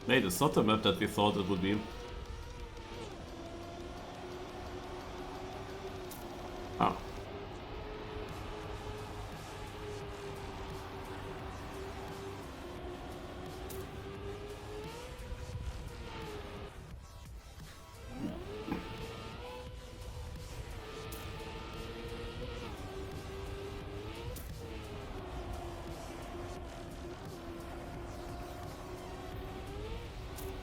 Wait, it's not the map that we thought it would be. Ah.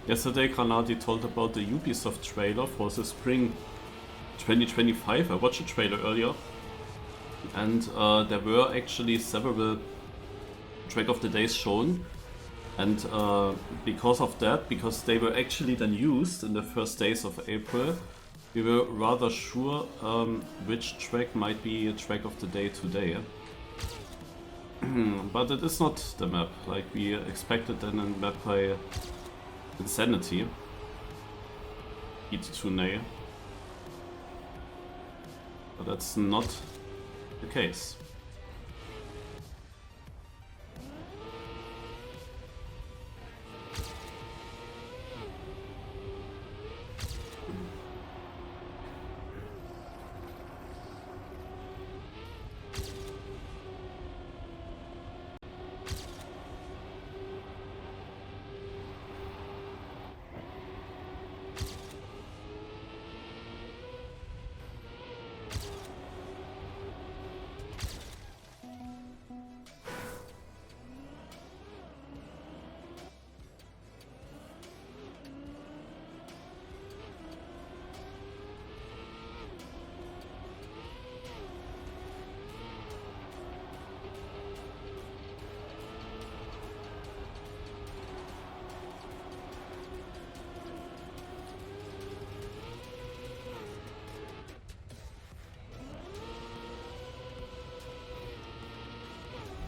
Yesterday, Granati told about the Ubisoft trailer for the spring 2025. I watched a trailer earlier, and there were actually several track of the days shown. And because of that, because they were actually then used in the first days of April, we were rather sure which track might be a track of the day today. But it is not the map, like we expected then a map by Insanity. Itsune. But that's not the case.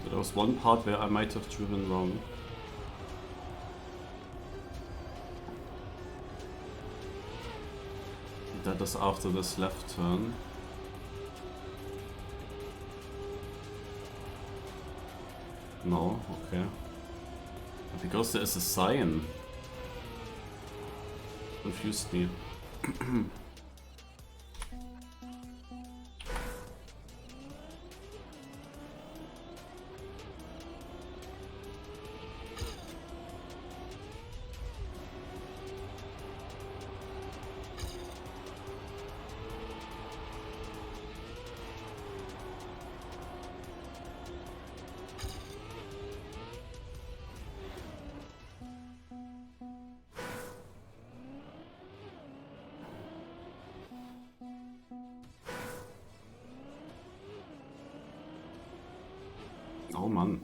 There was one part where I might have driven wrong. That is after this left turn. No, okay. Because there is a sign. Confused me. Oh Mann.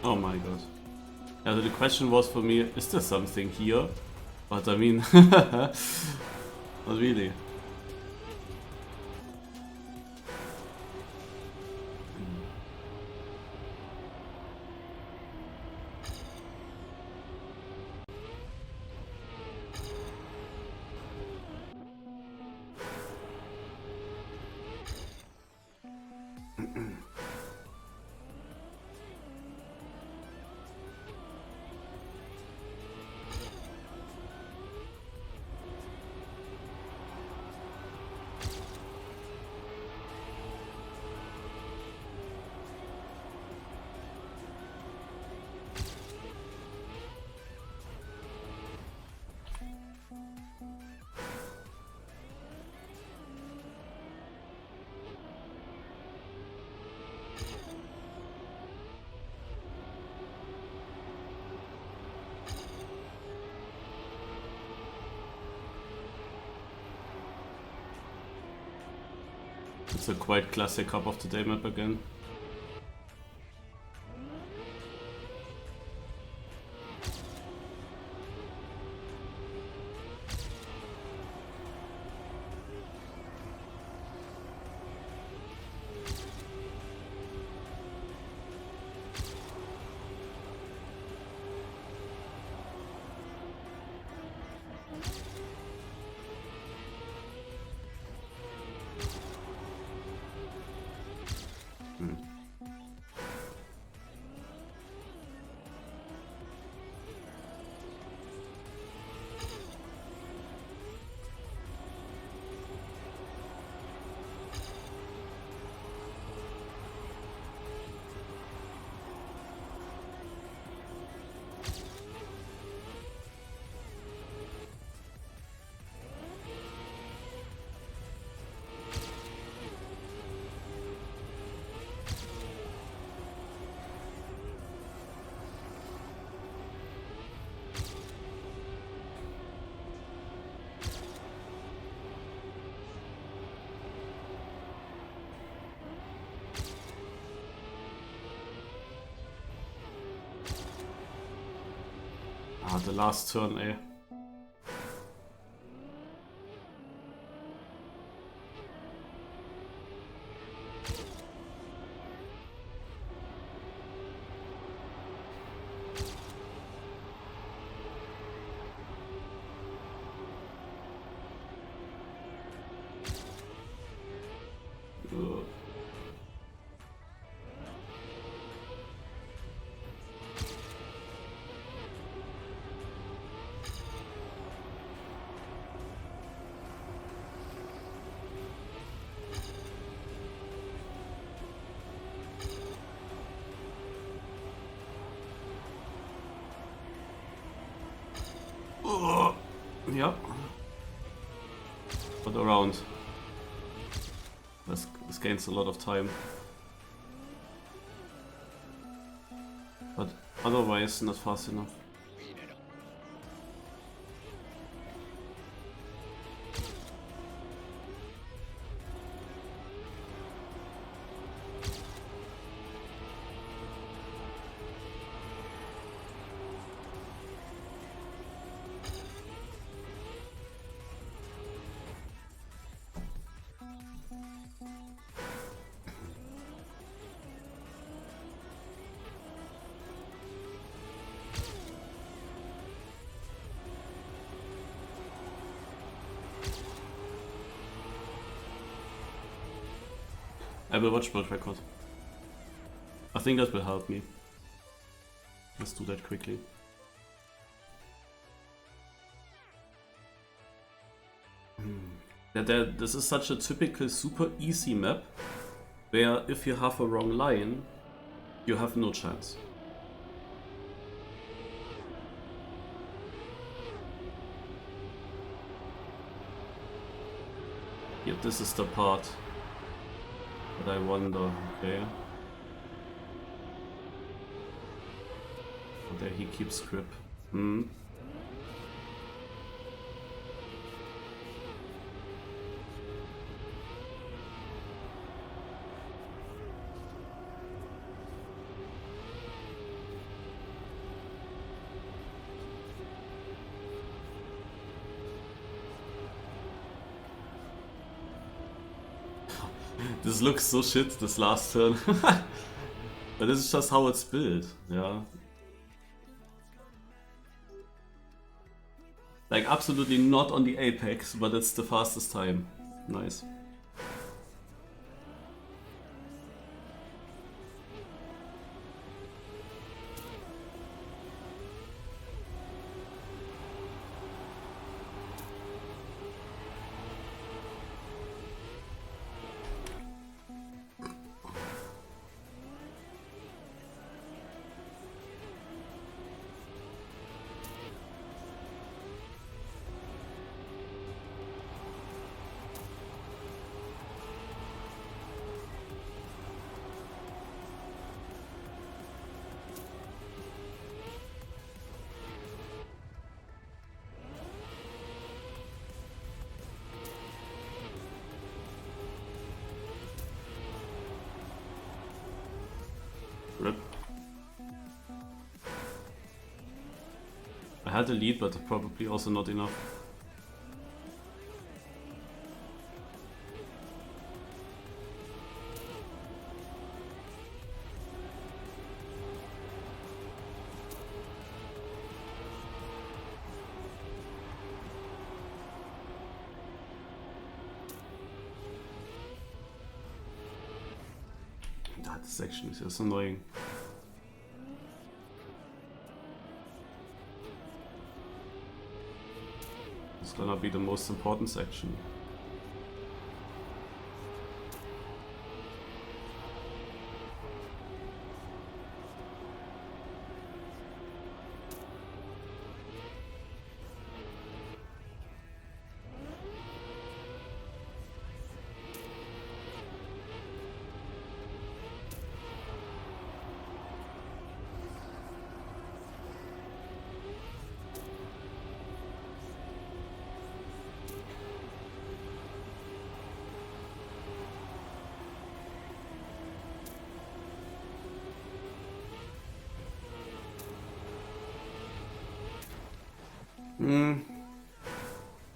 Oh my god. Yeah, the question was for me, is there something here? But I mean, not really. It's a quite classic Cup of the Day map again. Ah, the last turn, eh? Yeah. But around. This gains a lot of time. But otherwise not fast enough. I will watch world record. I think that will help me. Let's do that quickly. This is such a typical super easy map where if you have a wrong line, you have no chance. Yep, this is the part. But I wonder, okay. Oh, there he keeps grip. This looks so shit, this last turn. But this is just how it's built, yeah. Like absolutely not on the apex, but it's the fastest time. Nice. had a lead, but probably also not enough. That section is just annoying. It's gonna be the most important section.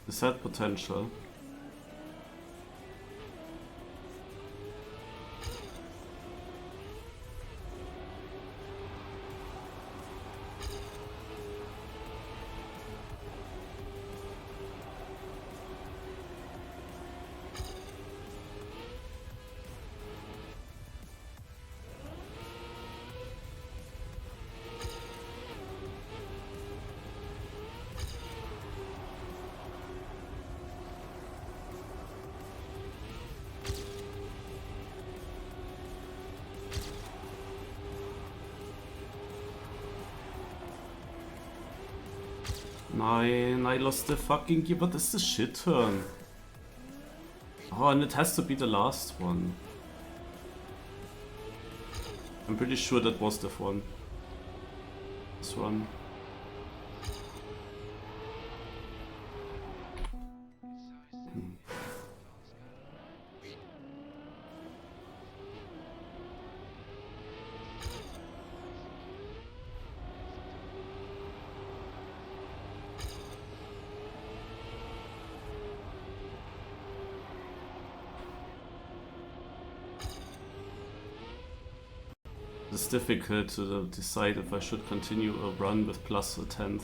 This had potential. Nein, I lost the fucking gear. What is the shit turn? Oh, and it has to be the last one. I'm pretty sure that was the one. This one. It's difficult to decide if I should continue a run with plus a 10th.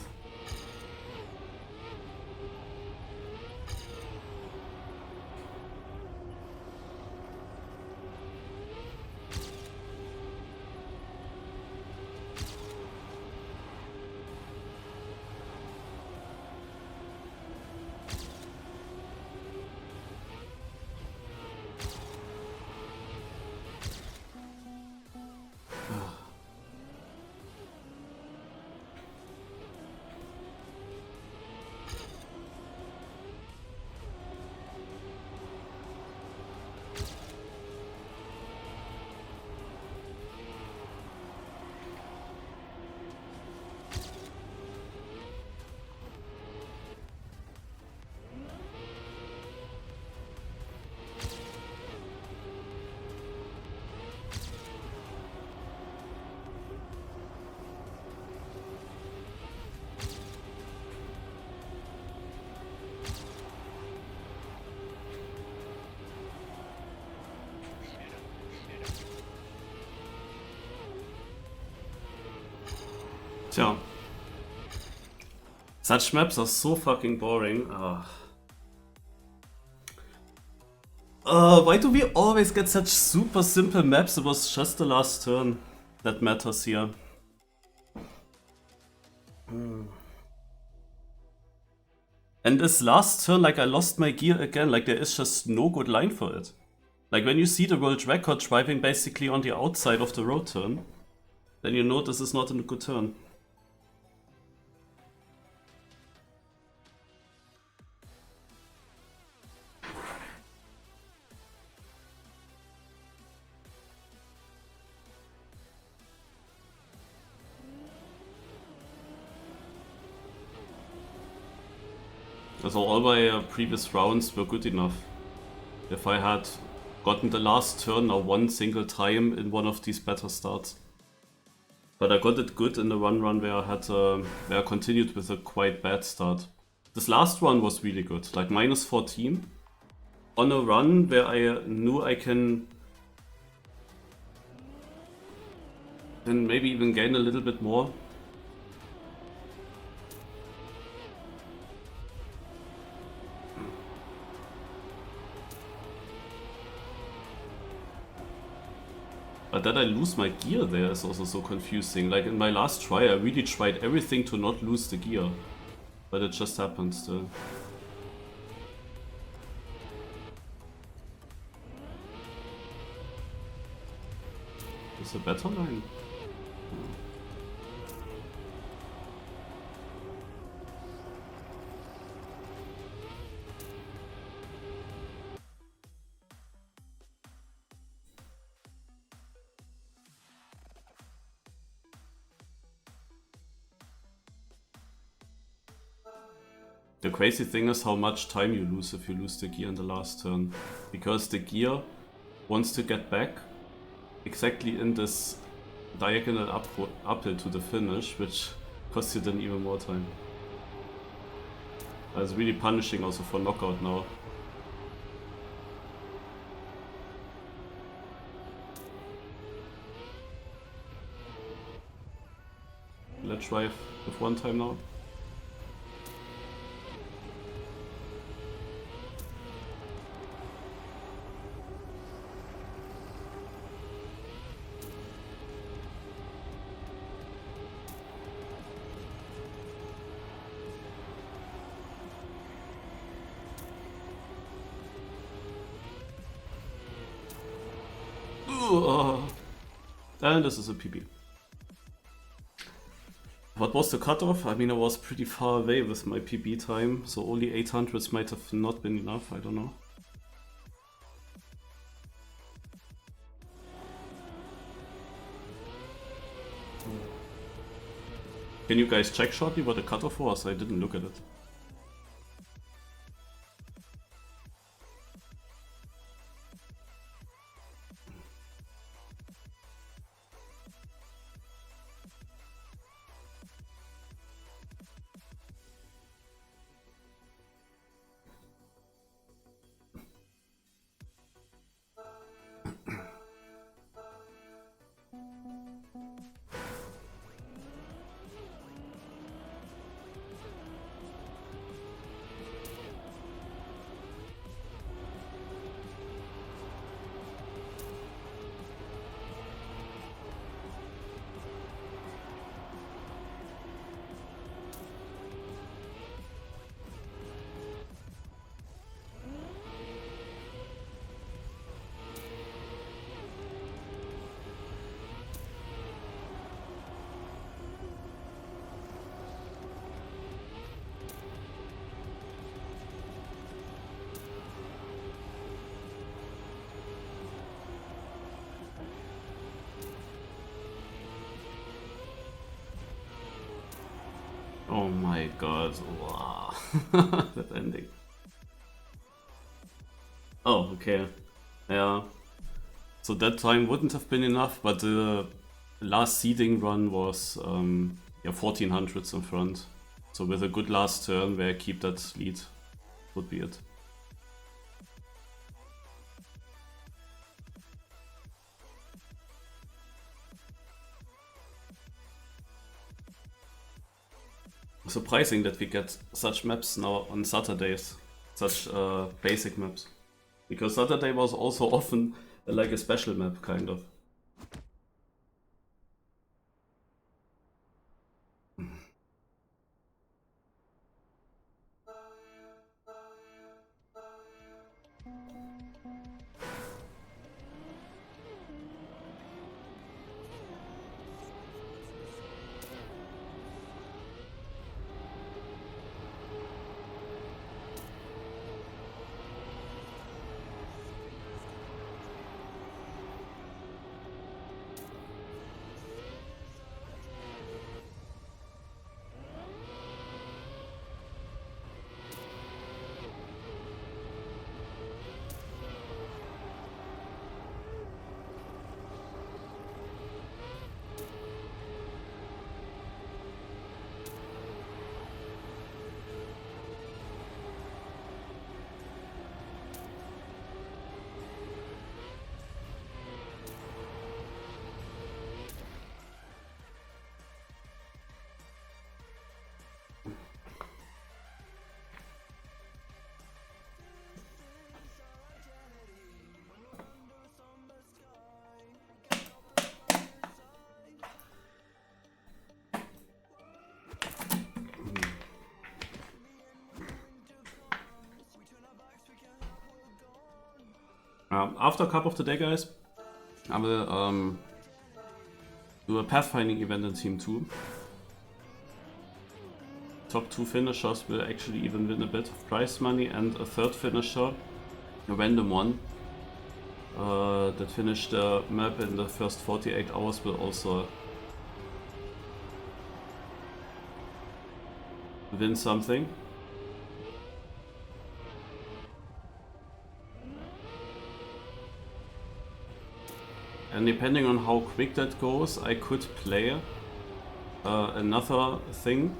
Tja. Such maps are so fucking boring. Why do we always get such super simple maps? It was just the last turn that matters here. And this last turn, like I lost my gear again, like there is just no good line for it. Like when you see the world record driving basically on the outside of the road turn, then you know this is not a good turn. So all my previous rounds were good enough. If I had gotten the last turn or one single time in one of these better starts. But I got it good in the one run where I continued with a quite bad start. This last one was really good, like -14 on a run where I knew I can then maybe even gain a little bit more. But that I lose my gear there is also so confusing. Like in my last try, I really tried everything to not lose the gear. But it just happened still. Is a better line? The crazy thing is how much time you lose if you lose the gear in the last turn. Because the gear wants to get back exactly in this diagonal uphill to the finish, which costs you then even more time. It's really punishing also for knockout now. Let's try with one time now. And this is a PB. What was the cutoff? I mean, I was pretty far away with my PB time, so only 800s might have not been enough, I don't know. Can you guys check shortly what the cutoff was? I didn't look at it. Oh my god, wow. That ending. Oh, okay. Yeah. So that time wouldn't have been enough, but the last seeding run was yeah, 1400s in front. So with a good last turn where I keep that lead, would be it. Surprising that we get such maps now on Saturdays, such basic maps. Because Saturday was also often like a special map, kind of. After Cup of the Day, guys, I will do a pathfinding event in Team 2. Top 2 finishers will actually even win a bit of prize money, and a third finisher, a random one, that finished the map in the first 48 hours will also win something. And depending on how quick that goes, I could play another thing.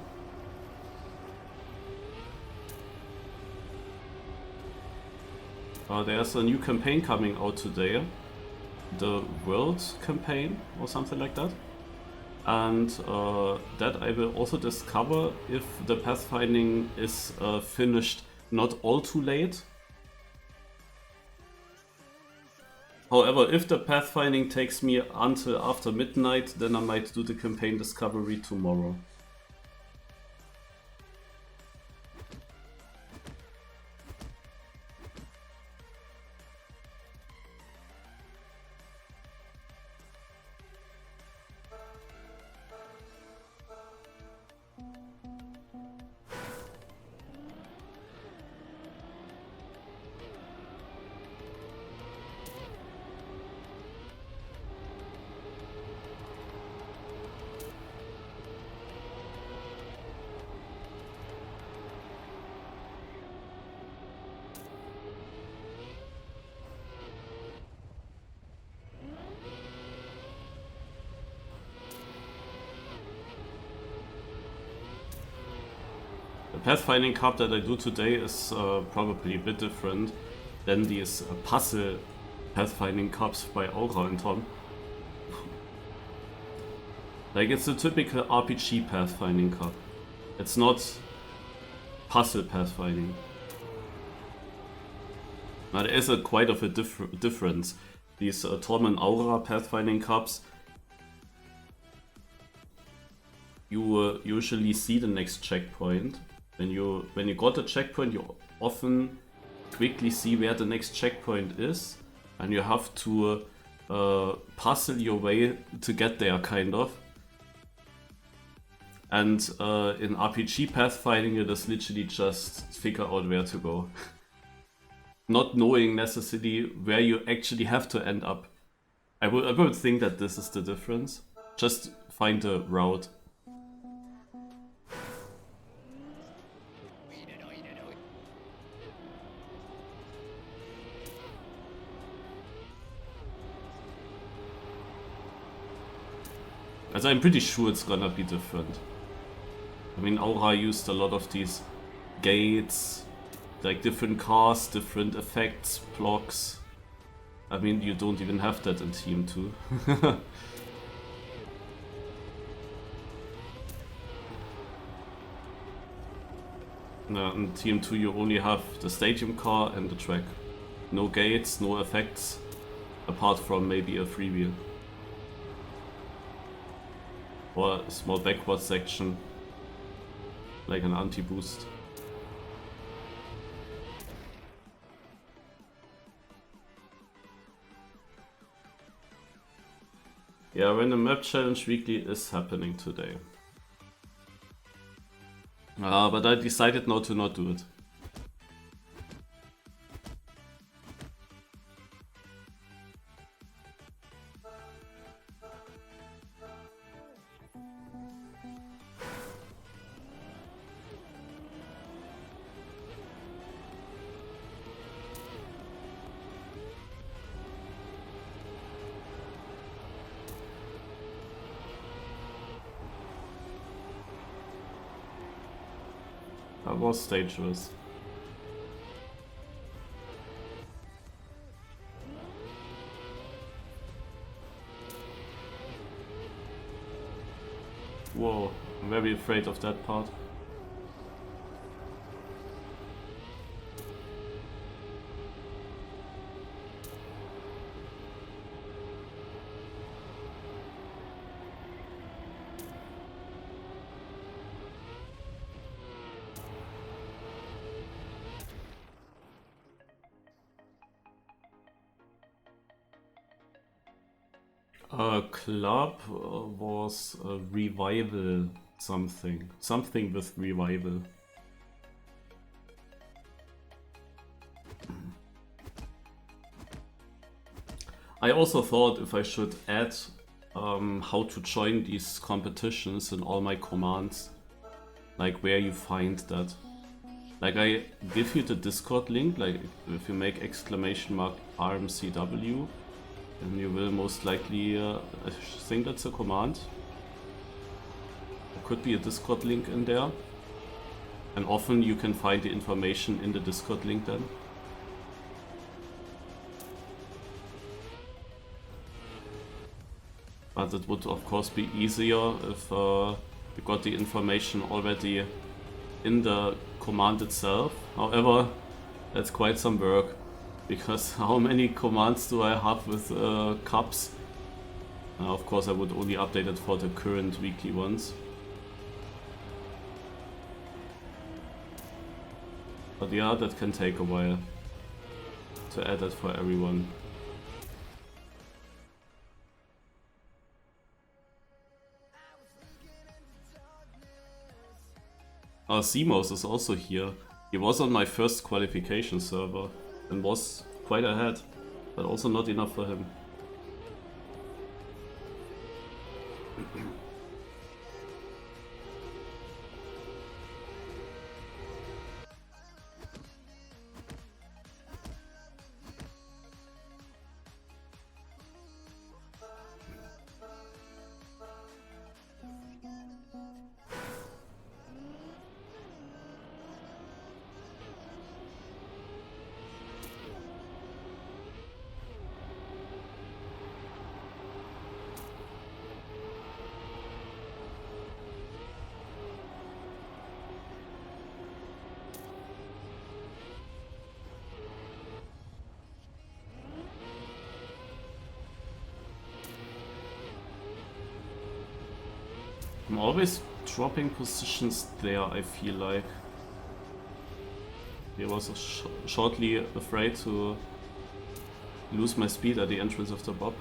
There's a new campaign coming out today, the World campaign or something like that. And that I will also discover if the pathfinding is finished not all too late. However, if the pathfinding takes me until after midnight, then I might do the campaign discovery tomorrow. The pathfinding cup that I do today is probably a bit different than these puzzle pathfinding cups by Aura and Tom. Like, it's a typical RPG pathfinding cup. It's not puzzle pathfinding. Now, there is quite of a difference. These Tom and Aura pathfinding cups, you usually see the next checkpoint. When you got a checkpoint, you often quickly see where the next checkpoint is, and you have to puzzle your way to get there, kind of. And in RPG pathfinding, it is literally just figure out where to go. Not knowing necessarily where you actually have to end up. I would think that this is the difference. Just find a route. As I'm pretty sure it's gonna be different. I mean, Aura used a lot of these gates, like different cars, different effects, blocks. I mean, you don't even have that in Team 2. No, in Team 2 you only have the stadium car and the track. No gates, no effects, apart from maybe a freewheel. Or a small backward section, like an anti-boost. Yeah, random map challenge weekly is happening today. But I decided not to do it. That was dangerous. Whoa, I'm very afraid of that part. Club was revival something. Something with revival. I also thought if I should add how to join these competitions in all my commands, like where you find that. Like I give you the Discord link, like if you make !RMCW, then you will most likely, I think that's a command. There could be a Discord link in there. And often you can find the information in the Discord link then. But it would of course be easier if you got the information already in the command itself. However, that's quite some work, because how many commands do I have with cups? Of course I would only update it for the current weekly ones. But yeah, that can take a while to add that for everyone. Simos is also here. He was on my first qualification server and was quite ahead, but also not enough for him. I'm always dropping positions there, I feel like. I was shortly afraid to lose my speed at the entrance of the bob.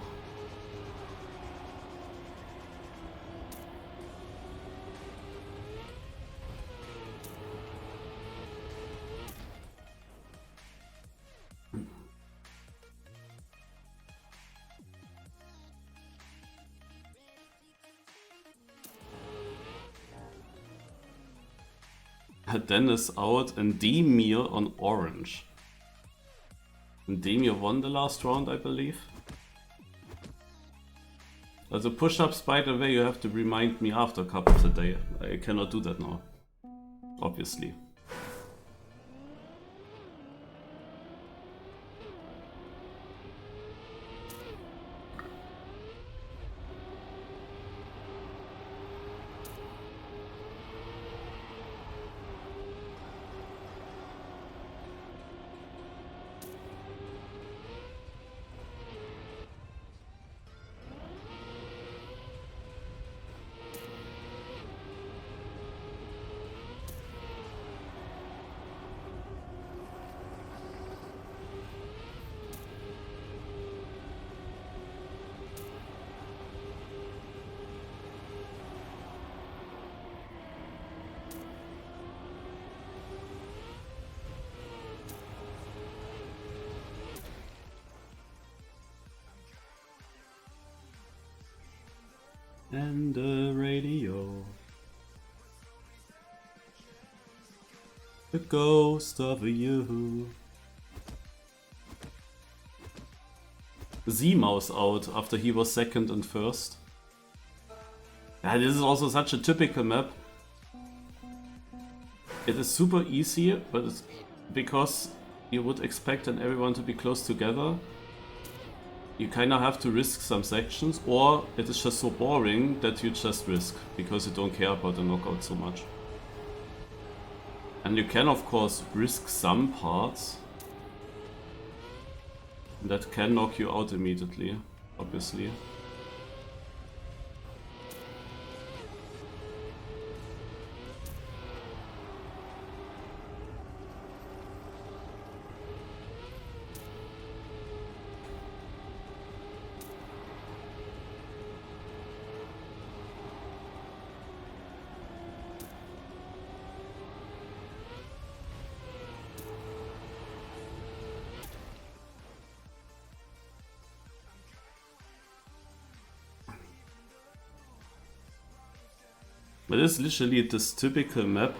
Dennis out and Demir on orange. And Demir won the last round, I believe. Also push-ups, by the way, you have to remind me after cup of the day. I cannot do that now, obviously. And the radio, the ghost of you. Z-Mouse out after he was second and first. Yeah, this is also such a typical map. It is super easy, but it's because you would expect everyone to be close together. You kinda have to risk some sections, or it is just so boring that you just risk, because you don't care about the knockout so much. And you can of course risk some parts that can knock you out immediately, obviously. But it's literally this typical map.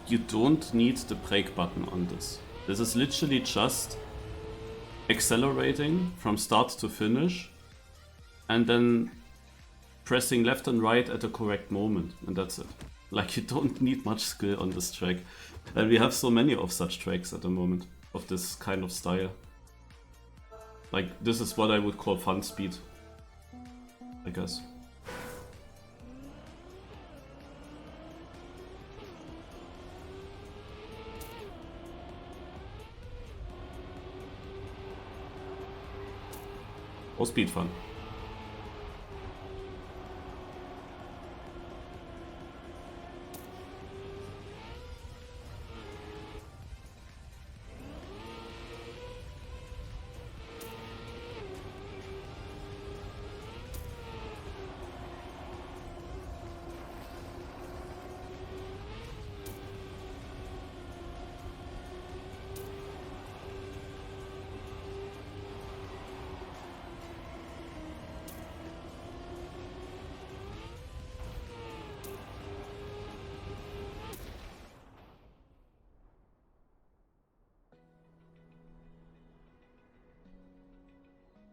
You don't need the brake button on this. This is literally just accelerating from start to finish and then pressing left and right at the correct moment, and that's it. Like, you don't need much skill on this track. And we have so many of such tracks at the moment, of this kind of style. Like, this is what I would call fun speed, I guess. Or speed fun.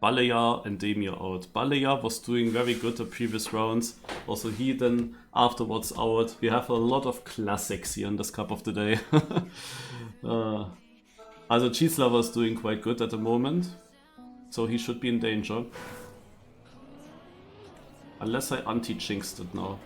Balea and Demir out. Balea was doing very good the previous rounds. Also he then afterwards out. We have a lot of classics here in this Cup of the Day. Also Cheese Lover is doing quite good at the moment. So he should be in danger. Unless I anti-jinxed it now.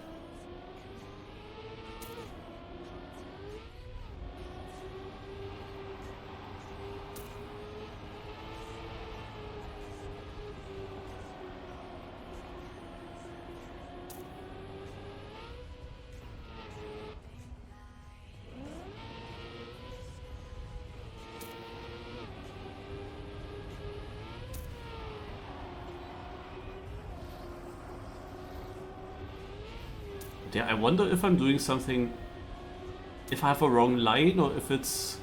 Yeah, I wonder if I'm doing something, if I have a wrong line or if it's,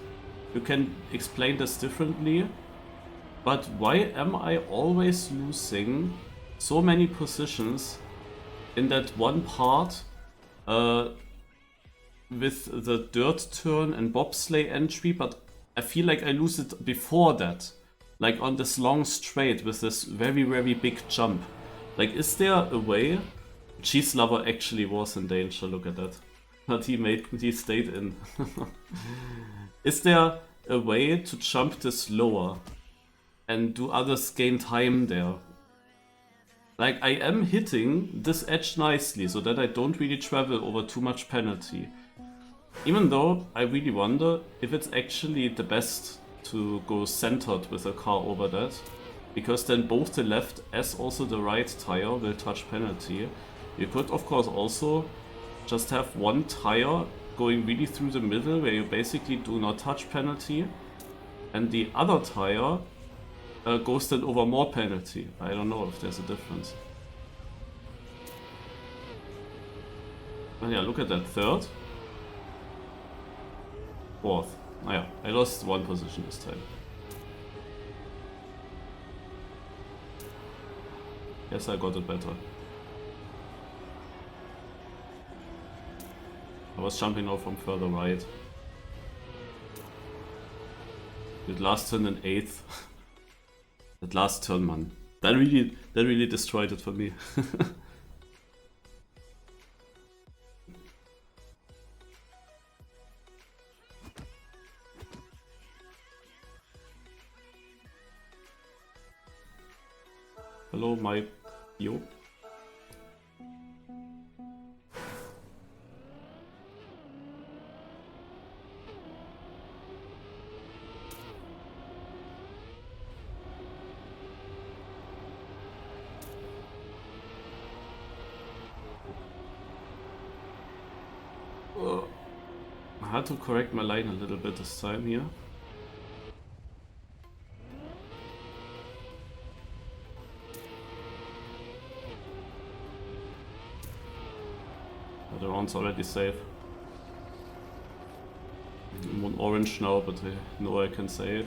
you can explain this differently. But why am I always losing so many positions in that one part with the dirt turn and bobsleigh entry, but I feel like I lose it before that. Like on this long straight with this very, very big jump. Like, is there a way? Cheese Lover actually was in danger, look at that. But he stayed in. Is there a way to jump this lower? And do others gain time there? Like, I am hitting this edge nicely, so that I don't really travel over too much penalty. Even though I really wonder if it's actually the best to go centered with a car over that. Because then both the left as also the right tire will touch penalty. You could of course also just have one tire going really through the middle where you basically do not touch penalty. And the other tire goes then over more penalty. I don't know if there's a difference. But yeah, look at that. Third. Fourth. Oh yeah, I lost one position this time. Guess I got it better. I was jumping out from further right. Did last turn in 8th. That last turn, man. That really destroyed it for me. Hello, my yo. I had to correct my line a little bit this time here. But the round's already safe. I'm on orange now, but I know I can save.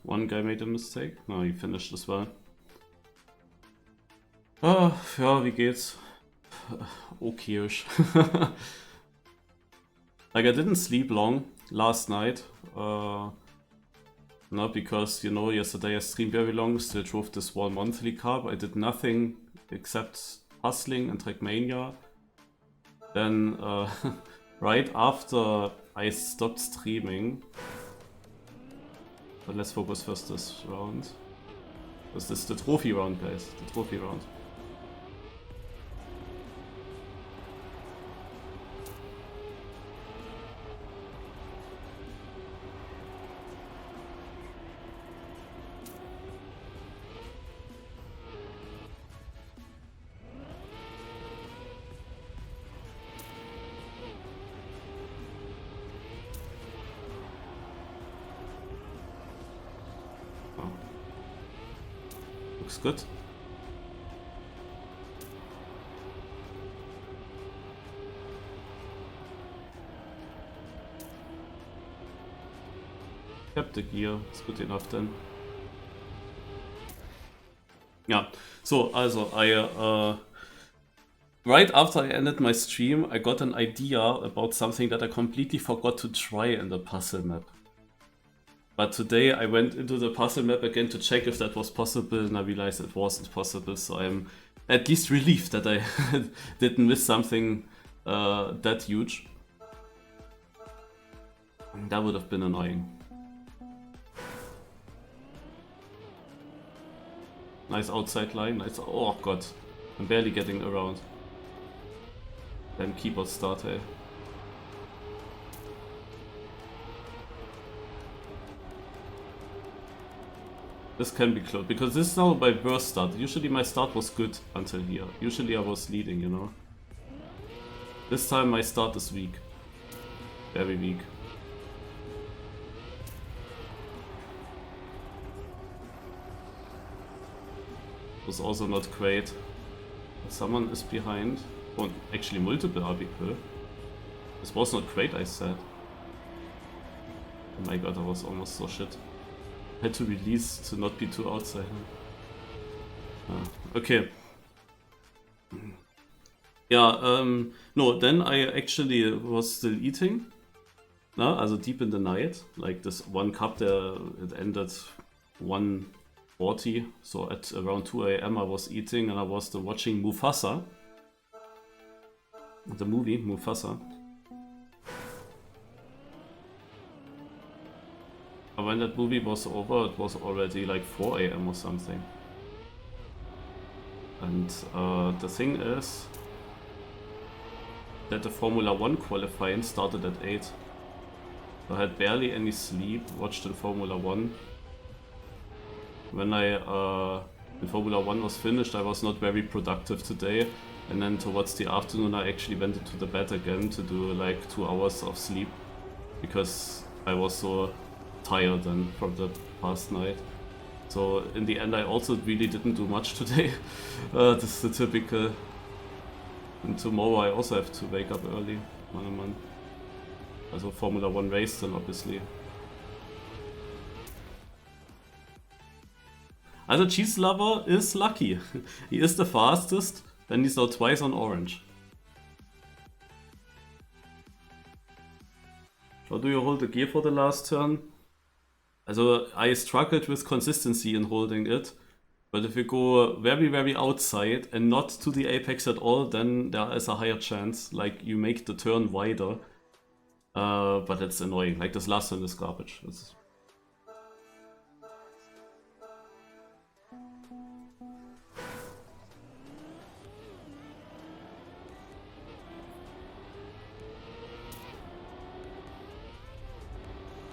One guy made a mistake. No, he finished as well. Ah, ja, wie geht's? Okayisch. Like, I didn't sleep long last night. Not because, you know, yesterday I streamed very long, still drove this one monthly carb. I did nothing except hustling and Trackmania. Then, right after I stopped streaming, but let's focus first this round. This is the trophy round, guys. The trophy round. Looks good. Kept the gear, it's good enough then. Yeah, so also right after I ended my stream, I got an idea about something that I completely forgot to try in the puzzle map. But today I went into the puzzle map again to check if that was possible, and I realized it wasn't possible, so I'm at least relieved that I didn't miss something that huge. That would have been annoying. Nice outside line, nice. Oh god, I'm barely getting around. Then keyboard start, eh? This can be close, because this is now my worst start. Usually my start was good until here. Usually I was leading, you know. This time my start is weak. Very weak. Was also not great. Someone is behind. Oh, actually multiple RB. This was not great, I said. Oh my god, I was almost so shit. Had to release to not be too outside. Okay. Yeah, no, then I actually was still eating. No, also deep in the night. Like this one cup there, it ended 1:40. So at around 2 AM I was eating and I was still watching Mufasa. The movie, Mufasa. And when that movie was over, it was already like 4 AM or something. And the thing is that the Formula 1 qualifying started at 8. I had barely any sleep, watched the Formula 1. When when Formula 1 was finished, I was not very productive today. And then towards the afternoon I actually went into the bed again to do like 2 hours of sleep. Because I was so tired then from the past night. So in the end I also really didn't do much today. This is the typical. And tomorrow I also have to wake up early. Man. Also Formula 1 race then obviously. Also Cheese Lover is lucky. He is the fastest, then he's now twice on orange. How do you hold the gear for the last turn? Also I struggled with consistency in holding it, but if you go very very outside and not to the apex at all, then there is a higher chance, like you make the turn wider. But it's annoying, like this last turn is garbage. It's...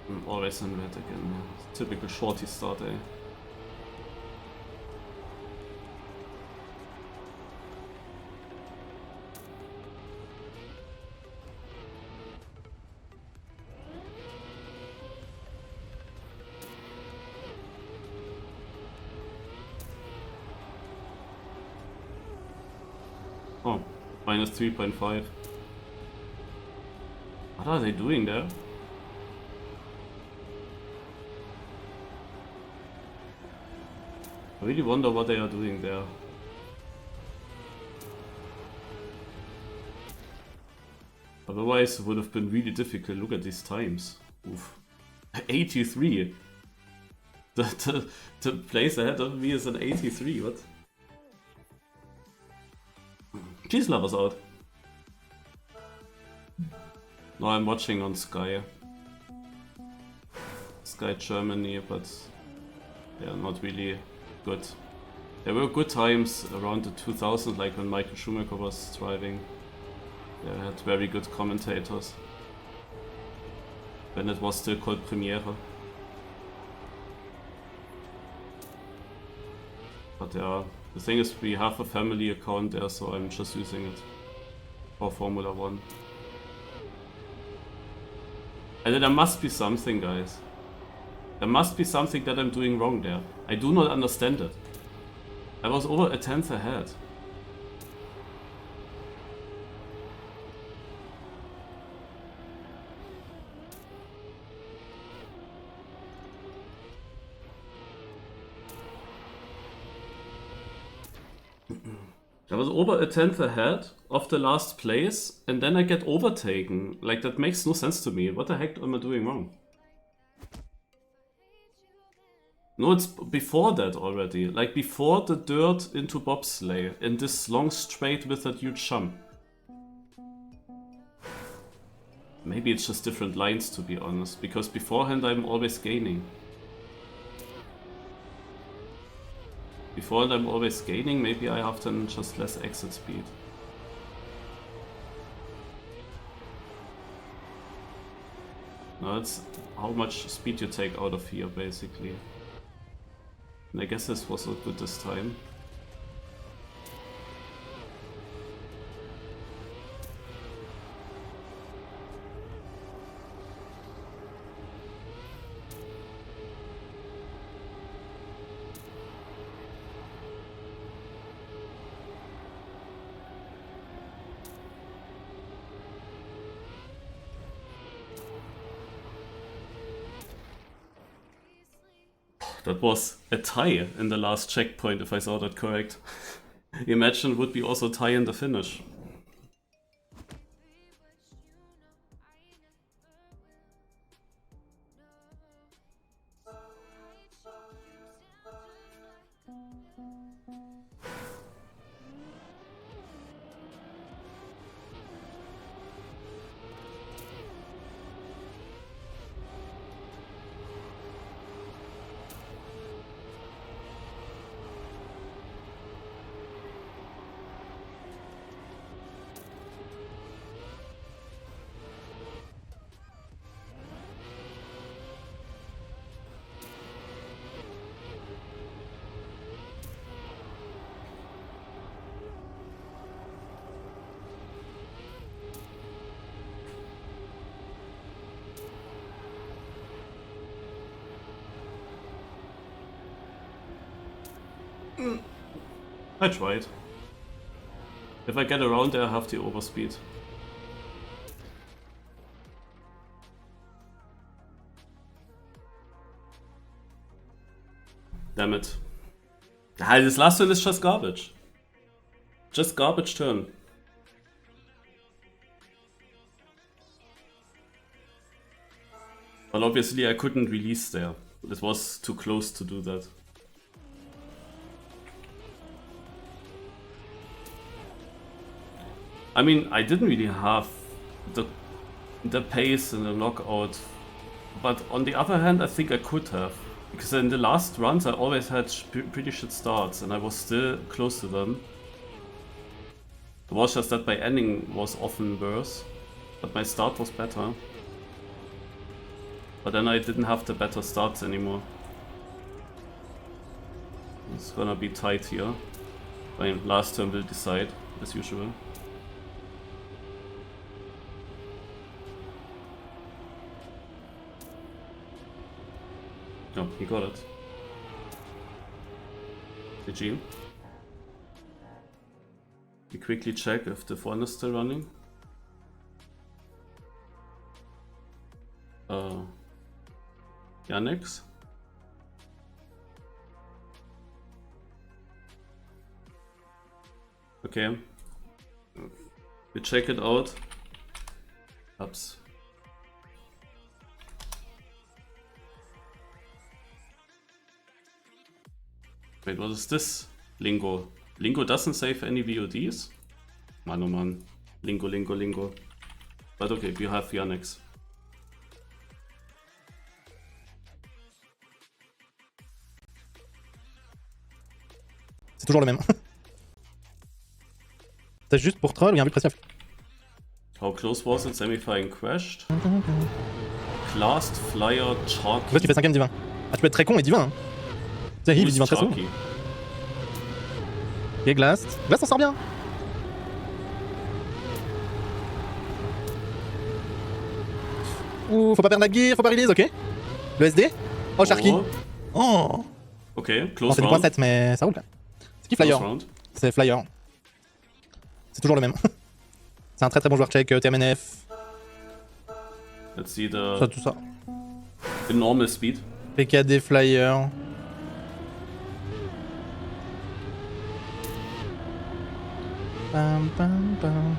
I'm always in red again, yeah. Typical shorty start, eh? Oh, minus 3.5. What are they doing there? I really wonder what they are doing there. Otherwise it would have been really difficult. Look at these times. Oof. 83. The place ahead of me is an 83. What? Cheese Lover's out. No, I'm watching on Sky. Sky Germany, but they're not really good. There were good times around the 2000, like when Michael Schumacher was driving. They had very good commentators. When it was still called Premiere. But yeah, the thing is we have a family account there, so I'm just using it for Formula 1. And there must be something, guys. There must be something that I'm doing wrong there. I do not understand it. I was over a tenth ahead. I was over a tenth ahead of the last place, and then I get overtaken. Like, that makes no sense to me. What the heck am I doing wrong? No, it's before that already. Like, before the dirt into bobsleigh, in this long straight with that huge jump. Maybe it's just different lines, to be honest, because beforehand I'm always gaining. Before I'm always gaining, maybe I have then just less exit speed. No, it's how much speed you take out of here, basically. And I guess this was not good this time. That was a tie in the last checkpoint, if I saw that correct. Imagine it would be also tie in the finish. I tried. If I get around there, I have the overspeed. Damn it. Ah, this last one is just garbage. Just garbage turn. Well, obviously I couldn't release there. It was too close to do that. I mean, I didn't really have the pace and the knockout, but on the other hand, I think I could have. Because in the last runs I always had pretty shit starts and I was still close to them. It was just that my ending was often worse, but my start was better. But then I didn't have the better starts anymore. It's gonna be tight here. I mean, last turn will decide, as usual. Oh, he got it. GG. We quickly check if the one is still running. Yannick's. Okay. We check it out. Ups. Wait, what is this? Lingo. Lingo doesn't save any VODs? Man, oh man. Lingo, lingo, lingo. But okay, we have Yannick's. C'est toujours le même. C'est juste pour troll ou il y a un but précis à faire? How close was it? Semifying crashed. Classed Flyer Chalky. Pourquoi tu fais 5ème divin? Ah, tu peux être très con et divin. Hein. Tiens, heal divin très souvent. Ok, Glass. Glass s'en sort bien. Ouh, faut pas perdre la gear, faut pas release, ok. Le SD. Oh, Sharky. Oh. Ok, close Oh, c'est du round. 0.7, mais ça roule là. C'est qui Flyer? C'est Flyer. C'est toujours le même. C'est un très très bon joueur tchèque, TMNF. Let's see the Ça, tout ça. normal speed. PKD Flyer. Pam, pam, pam.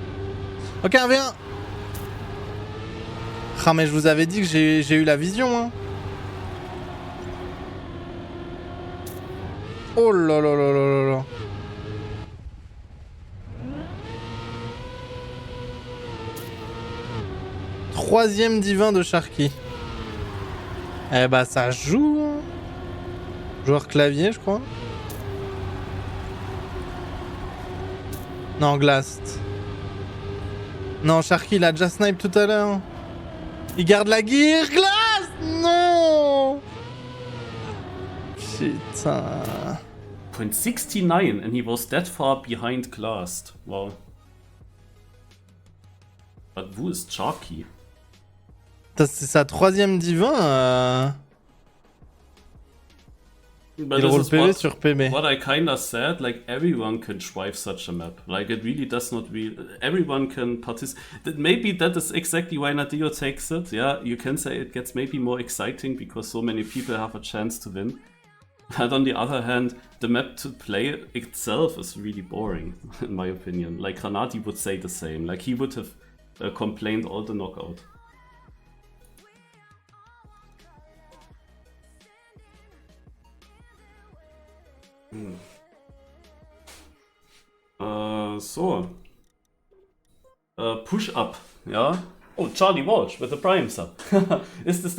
Ok, 1v1. Ah, mais je vous avais dit que j'ai eu la vision, hein. Oh là là là là là là. Troisième divin de Sharky. Eh bah ça joue. Hein. Joueur clavier, je crois. Non, Glast. Non, Sharky, il a déjà snipe tout à l'heure. Il garde la gear. Glast. Non. Putain. 0.69 and he was that far behind Glassed. Wow. But who is Chalky? C'est sa troisième divin. Il roule PV sur PB. What I kinda said, like everyone can drive such a map. Like it really does not everyone can participate. Maybe that is exactly why Nadeo takes it. Yeah, you can say it gets maybe more exciting because so many people have a chance to win. But on the other hand, the map to play itself is really boring, in my opinion. Like Granati would say the same. Like he would have complained all the knockout. So. Push up, ja. Oh, Charlie Walsh with the Prime sub. Ist this the